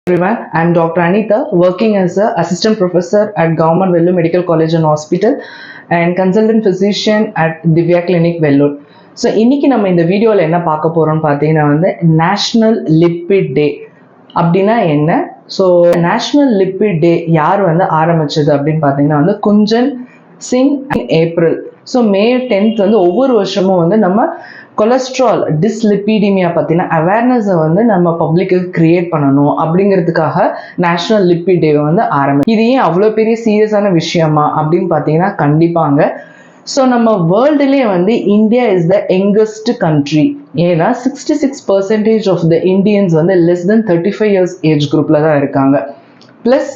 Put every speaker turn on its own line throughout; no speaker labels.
Everyone, I'm Dr. Anita, working as an assistant professor at Government Vellore Medical College and Hospital and consultant physician at Divya Clinic Vellore. So இன்னைக்கு நம்ம இந்த வீடியோவில் என்ன பார்க்க போகிறோம்னு பார்த்தீங்கன்னா நேஷ்னல் லிப்பிட் டே அப்படின்னா என்ன. ஸோ நேஷ்னல் லிப்பிட் டே யார் ஆரம்பிச்சது அப்படின்னு பார்த்தீங்கன்னா குஞ்சன் சிங் ஏப்ரல். ஸோ மே 10th ஒவ்வொரு வருஷமும் நம்ம கொலஸ்ட்ரால் டிஸ்லிப்பிடிமியா பற்றின அவேர்னஸை நம்ம பப்ளிக்கு கிரியேட் பண்ணணும் அப்படிங்கிறதுக்காக நேஷ்னல் லிப்பிட் டே இது ஏன் அவ்வளோ பெரிய சீரியஸான விஷயமா அப்படின்னு பார்த்தீங்கன்னா கண்டிப்பாங்க. ஸோ நம்ம வேர்ல்டுலேயே India is the youngest country. ஏன்னா 66% of the Indians less than 35 years age குரூப்பில் தான் இருக்காங்க. ப்ளஸ்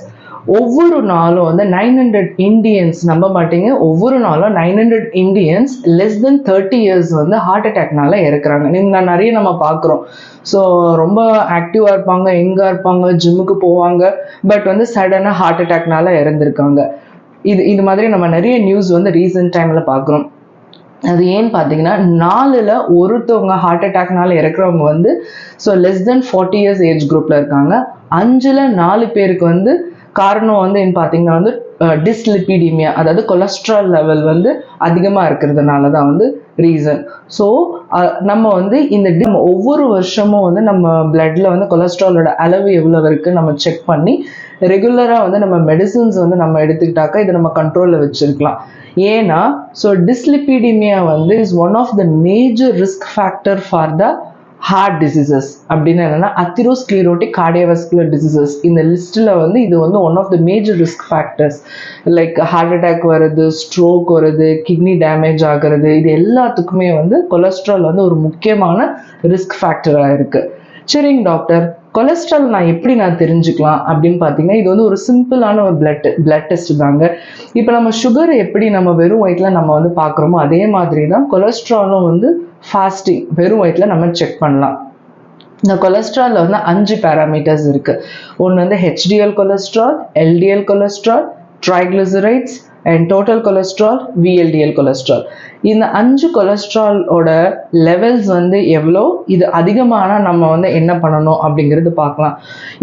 ஒவ்வொரு நாளும் 900 இண்டியன்ஸ், நம்ப மாட்டீங்க, ஒவ்வொரு நாளும் 900 Indians less than 30 years heart அட்டாக்னால இறக்குறாங்க. நிறைய நம்ம பார்க்குறோம். ஸோ ரொம்ப ஆக்டிவாக இருப்பாங்க, எங்கே இருப்பாங்க, ஜிம்முக்கு போவாங்க, பட் சடனாக ஹார்ட் அட்டாக்னால இறந்துருக்காங்க. இது மாதிரி நம்ம நிறைய நியூஸ் ரீசெண்ட் டைமில் பார்க்குறோம். அது ஏன்னு பார்த்தீங்கன்னா 4ல் ஒருத்தவங்க ஹார்ட் அட்டாக்னால இறக்குறவங்க so less than 40 years age குரூப்பில் இருக்காங்க. 5ல் 4 பேருக்கு காரணம் பார்த்தீங்கன்னா டிஸ்லிப்பிடிமியா, அதாவது கொலஸ்ட்ரால் லெவல் அதிகமாக இருக்கிறதுனால தான் ரீசன். ஸோ நம்ம இந்த ஒவ்வொரு வருஷமும் நம்ம பிளட்ல கொலஸ்ட்ராலோட அளவு எவ்வளோ இருக்குது நம்ம செக் பண்ணி ரெகுலராக நம்ம மெடிசின்ஸ் நம்ம எடுத்துக்கிட்டாக்கா இதை நம்ம கண்ட்ரோலில் வச்சுருக்கலாம். ஏன்னா so dyslipidemia is one of the major risk factor for the heart diseases. அப்படின்னு என்னன்னா அத்திரோஸ்க்ளீரோட்டிக் கார்டியோவாஸ்குலர் டிசீசஸ். இந்த லிஸ்ட்டில் இது one of the major risk factors. Like heart attack வருது, ஸ்ட்ரோக் வருது, கிட்னி டேமேஜ் ஆகிறது, இது எல்லாத்துக்குமே கொலஸ்ட்ரால் ஒரு முக்கியமான ரிஸ்க் ஃபேக்டராக இருக்குது. சரிங்க டாக்டர், கொலஸ்ட்ரால் நான் எப்படி தெரிஞ்சுக்கலாம் அப்படின்னு பார்த்தீங்கன்னா இது ஒரு சிம்பிளான ஒரு பிளட் டெஸ்ட் தாங்க. இப்போ நம்ம சுகர் எப்படி நம்ம வெறும் வயிற்றில் நம்ம பார்க்குறோமோ அதே மாதிரி தான் கொலஸ்ட்ராலும் ஃபாஸ்டிங் வெறும் வயிற்றில் நம்ம செக் பண்ணலாம். இந்த கொலஸ்ட்ராலில் 5 பேராமீட்டர்ஸ் இருக்குது. ஒன்று HDL cholesterol, LDL cholesterol, triglycerides and total cholesterol, VLDL cholesterol. இந்த 5 கொலஸ்ட்ராலோட லெவல்ஸ் எவ்வளோ, இது அதிகமான நம்ம என்ன பண்ணணும் அப்படிங்கிறது பார்க்கலாம்.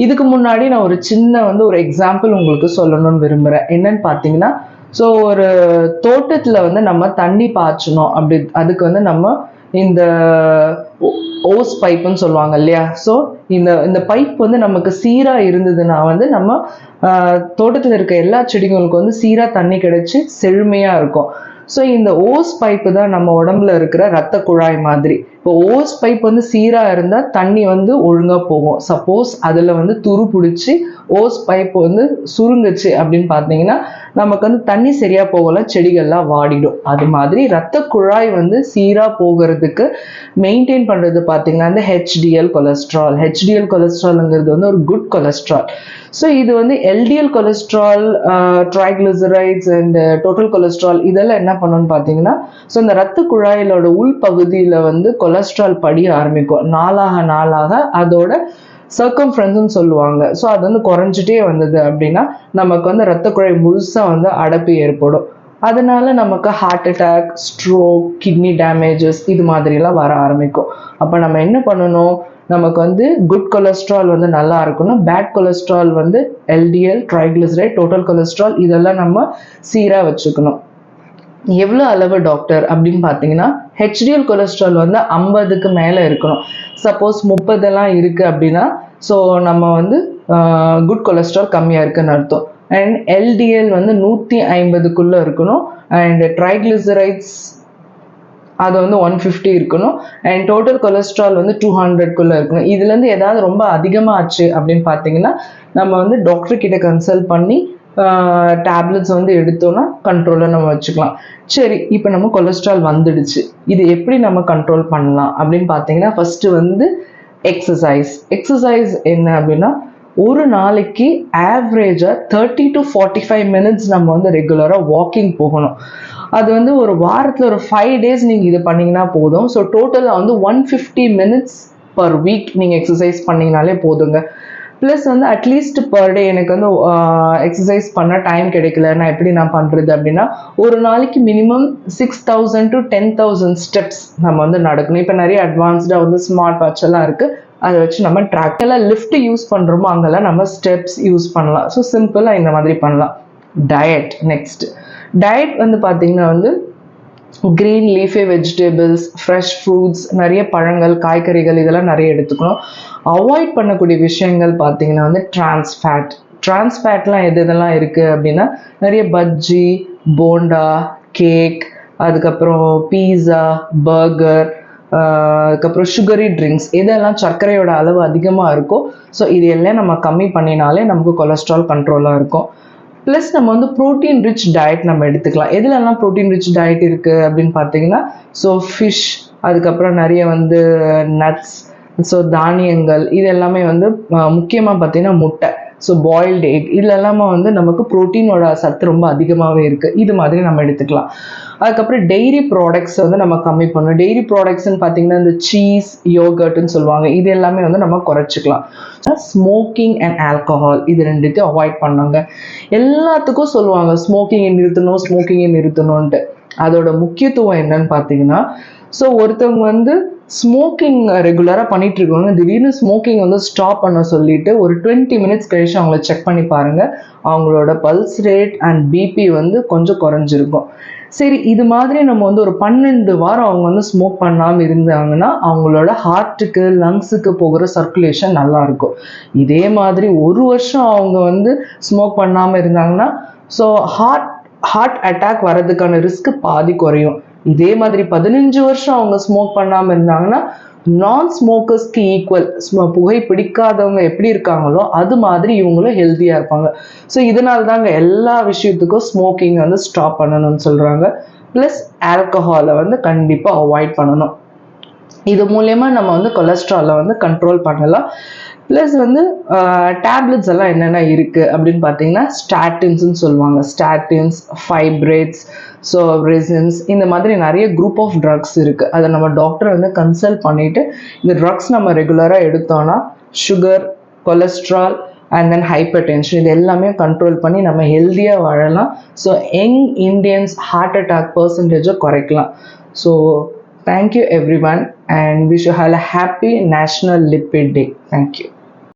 இதுக்கு முன்னாடி நான் ஒரு சின்ன ஒரு எக்ஸாம்பிள் உங்களுக்கு சொல்லணும்னு விரும்புகிறேன். என்னன்னு பார்த்தீங்கன்னா ஸோ ஒரு தோட்டத்தில் நம்ம தண்ணி பாய்ச்சணும். அப்படி அதுக்கு நம்ம இந்த ஓஸ் பைப்புன்னு சொல்லுவாங்க இல்லையா. ஸோ இந்த பைப் நமக்கு சீராக இருந்ததுன்னா நம்ம தோட்டத்தில் இருக்க எல்லா செடிகளுக்கும் சீராக தண்ணி கிடைச்சி செழுமையாக இருக்கும். ஸோ இந்த ஓஸ் பைப்பு தான் நம்ம உடம்புல இருக்கிற ரத்த குழாய் மாதிரி. இப்போ ஓஸ் பைப் சீராக இருந்தால் தண்ணி ஒழுங்காக போகும். சப்போஸ் அதில் துரு பிடிச்சி ஓஸ் பைப் சுருங்குச்சு அப்படின்னு பார்த்தீங்கன்னா நமக்கு தண்ணி சரியாக போகல, செடிகள்லாம் வாடிடும். அது மாதிரி ரத்த குழாய் சீராக போகிறதுக்கு மெயின்டைன் பண்ணுறது பார்த்தீங்கன்னா இந்த ஹெச்டிஎல் கொலஸ்ட்ரால். ஹெச்டிஎல் கொலஸ்ட்ரால்ங்கிறது ஒரு குட் கொலஸ்ட்ரால். ஸோ இது LDL cholesterol, triglycerides and total cholesterol இதெல்லாம் என்ன பண்ணணும்னு பார்த்தீங்கன்னா ஸோ இந்த ரத்த குழாயிலோட உள்பகுதியில் கொலஸ்ட்ரால் படிய ஆரம்பிக்கும். நாளாக அதோட சர்க்கம்ஃபரன்ஸ்னு சொல்லுவாங்க. ஸோ அது குறைஞ்சிட்டே வந்தது அப்படின்னா நமக்கு ரத்த குழாய் முழுசாக அடைப்பு ஏற்படும். அதனால நமக்கு heart attack, stroke, kidney damages இது மாதிரிலாம் வர ஆரம்பிக்கும். அப்போ நம்ம என்ன பண்ணணும், நமக்கு குட் கொலஸ்ட்ரால் நல்லா இருக்கணும். Bad cholesterol LDL, triglyceride, total cholesterol இதெல்லாம் நம்ம சீராக வச்சுக்கணும். எவ்வளோ அளவு டாக்டர் அப்படின்னு பார்த்தீங்கன்னா ஹெச்டிஎல் கொலஸ்ட்ரால் 50க்கு மேலே இருக்கணும். சப்போஸ் 30 இருக்குது அப்படின்னா ஸோ நம்ம குட் கொலஸ்ட்ரால் கம்மியாக இருக்குன்னு அர்த்தம். அண்ட் எல்டிஎல் 150க்குள்ளே இருக்கணும். அண்ட் ட்ரைக்ளிசரைட்ஸ் அது 150 இருக்கணும். அண்ட் டோட்டல் கொலஸ்ட்ரால் 200க்குள்ளே இருக்கணும். இதுலேருந்து ஏதாவது ரொம்ப அதிகமாக ஆச்சு அப்படின்னு பார்த்தீங்கன்னா நம்ம டாக்டர் கிட்ட கன்சல்ட் பண்ணி டேப்லெட்ஸ் எடுத்தோன்னா கண்ட்ரோலில் நம்ம வச்சுக்கலாம். சரி, இப்போ நம்ம கொலஸ்ட்ரால் வந்துடுச்சு, இது எப்படி நம்ம கண்ட்ரோல் பண்ணலாம் அப்படின்னு பார்த்தீங்கன்னா ஃபஸ்ட்டு எக்ஸசைஸ் என்ன அப்படின்னா ஒரு நாளைக்கு ஆவரேஜாக 30 to 45 மினிட்ஸ் நம்ம ரெகுலராக வாக்கிங் போகணும். அது ஒரு வாரத்தில் ஒரு 5 டேஸ் நீங்கள் இது பண்ணிங்கன்னா போதும். ஸோ டோட்டலாக 150 மினிட்ஸ் பர் வீக் நீங்கள் எக்ஸசைஸ் பண்ணிங்கனாலே போதுங்க. ப்ளஸ் அட்லீஸ்ட் பர் டே எனக்கு எக்ஸசைஸ் பண்ண டைம் கிடைக்கல, நான் எப்படி நான் பண்ணுறது அப்படின்னா ஒரு நாளைக்கு மினிமம் 6000 to 10,000 ஸ்டெப்ஸ் நம்ம நடக்கணும். இப்போ நிறைய அட்வான்ஸ்டாக ஸ்மார்ட் வாட்ச் எல்லாம் இருக்குது, அதை வச்சு நம்ம ட்ராக் எல்லாம் லிஃப்ட் யூஸ் பண்ணுறோமோ அங்கெல்லாம் நம்ம ஸ்டெப்ஸ் யூஸ் பண்ணலாம். ஸோ சிம்பிளாக இந்த மாதிரி பண்ணலாம். Diet next. டயட் வந்து பார்த்தீங்கன்னா வந்து green leafy vegetables, fresh fruits, நிறைய பழங்கள், காய்கறிகள் இதெல்லாம் நிறைய எடுத்துக்கணும். அவாய்ட் பண்ணக்கூடிய விஷயங்கள் பார்த்தீங்கன்னா வந்து டிரான்ஸ்ஃபேட்லாம் எதெல்லாம் இருக்குது அப்படின்னா நிறைய பஜ்ஜி, போண்டா, கேக், அதுக்கப்புறம் பீஸா, பர்கர், அதுக்கப்புறம் சுகரி ட்ரிங்க்ஸ், இதெல்லாம் சர்க்கரையோட அளவு அதிகமாக இருக்கும். ஸோ இது எல்லாம் நம்ம கம்மி பண்ணினாலே நமக்கு கொலஸ்ட்ரால் கண்ட்ரோலாக இருக்கும். ப்ளஸ் நம்ம வந்து ப்ரோட்டீன் ரிச் டயட் நம்ம எடுத்துக்கலாம். எதுலலாம் ப்ரோட்டீன் ரிச் டயட் இருக்குது அப்படின்னு பார்த்தீங்கன்னா ஸோ ஃபிஷ், அதுக்கப்புறம் நிறைய வந்து நட்ஸ், ஸோ தானியங்கள், இது எல்லாமே வந்து முக்கியமாக பார்த்தீங்கன்னா முட்டை, ஸோ பாயில்டு எக், இதில் எல்லாமே வந்து நமக்கு ப்ரோட்டீனோட சத்து ரொம்ப அதிகமாகவே இருக்குது. இது மாதிரி நம்ம எடுத்துக்கலாம். அதுக்கப்புறம் டெய்ரி ப்ராடக்ட்ஸ் வந்து நம்ம கம்மி பண்ணணும். டெய்ரி ப்ராடக்ட்ஸ்ன்னு பார்த்தீங்கன்னா இந்த சீஸ், யோகர்ட்னு சொல்லுவாங்க, இது எல்லாமே வந்து நம்ம குறைச்சிக்கலாம். ஸ்மோக்கிங் அண்ட் ஆல்கஹால் இது ரெண்டுத்தையும் அவாய்ட் பண்ணுங்க. எல்லாத்துக்கும் சொல்லுவாங்க ஸ்மோக்கிங்கை நிறுத்தணும்ன்ட்டு. அதோட முக்கியத்துவம் என்னன்னு பார்த்தீங்கன்னா, ஸோ ஒருத்தவங்க வந்து ஸ்மோக்கிங் ரெகுலராக பண்ணிட்டு இருக்கவங்க திடீர்னு ஸ்மோக்கிங் வந்து ஸ்டாப் பண்ண சொல்லிட்டு ஒரு 20 மினிட்ஸ் கழிச்சு அவங்கள செக் பண்ணி பாருங்க, அவங்களோட பல்ஸ் ரேட் அண்ட் பிபி வந்து கொஞ்சம் குறைஞ்சிருக்கும். சரி, இது மாதிரி நம்ம வந்து ஒரு 12 வாரம் அவங்க வந்து ஸ்மோக் பண்ணாமல் இருந்தாங்கன்னா அவங்களோட ஹார்ட்டுக்கு, லங்ஸுக்கு போகிற சர்க்குலேஷன் நல்லா இருக்கும். இதே மாதிரி ஒரு வருஷம் அவங்க வந்து ஸ்மோக் பண்ணாமல் இருந்தாங்கன்னா ஸோ ஹார்ட் அட்டாக் வர்றதுக்கான ரிஸ்க் பாதி குறையும். இதே மாதிரி 15 வருஷம் அவங்க ஸ்மோக் பண்ணாமல் இருந்தாங்கன்னா நான் ஸ்மோக்கர்ஸ்க்கு ஈக்குவல், புகை பிடிக்காதவங்க எப்படி இருக்காங்களோ அது மாதிரி இவங்களும் ஹெல்த்தியாக இருப்பாங்க. ஸோ இதனால தாங்க எல்லா விஷயத்துக்கும் ஸ்மோக்கிங் வந்து ஸ்டாப் பண்ணணும்னு சொல்கிறாங்க. ப்ளஸ் ஆல்கஹாலை வந்து கண்டிப்பாக அவாய்ட் பண்ணணும். இது மூலயமா நம்ம வந்து கொலஸ்ட்ராலை வந்து கண்ட்ரோல் பண்ணலாம். ப்ளஸ் வந்து டேப்லெட்ஸ் எல்லாம் என்னென்ன இருக்குது அப்படின்னு பார்த்தீங்கன்னா ஸ்டாட்டின்ஸ்ன்னு சொல்லுவாங்க. ஸ்டாட்டின்ஸ், ஃபைப்ரேட்ஸ், ஸோ ரெசின்ஸ், இந்த மாதிரி நிறைய குரூப் ஆஃப் ட்ரக்ஸ் இருக்குது. அதை நம்ம டாக்டரை வந்து கன்சல்ட் பண்ணிவிட்டு இந்த ட்ரக்ஸ் நம்ம ரெகுலராக எடுத்தோன்னா சுகர், கொலஸ்ட்ரால் அண்ட் தென் ஹைப்பர் டென்ஷன் இது எல்லாமே கண்ட்ரோல் பண்ணி நம்ம ஹெல்த்தியாக வாழலாம். So young Indians heart attack பர்சன்டேஜை குறைக்கலாம். So thank you everyone and wish you all a happy National Lipid Day. Thank you.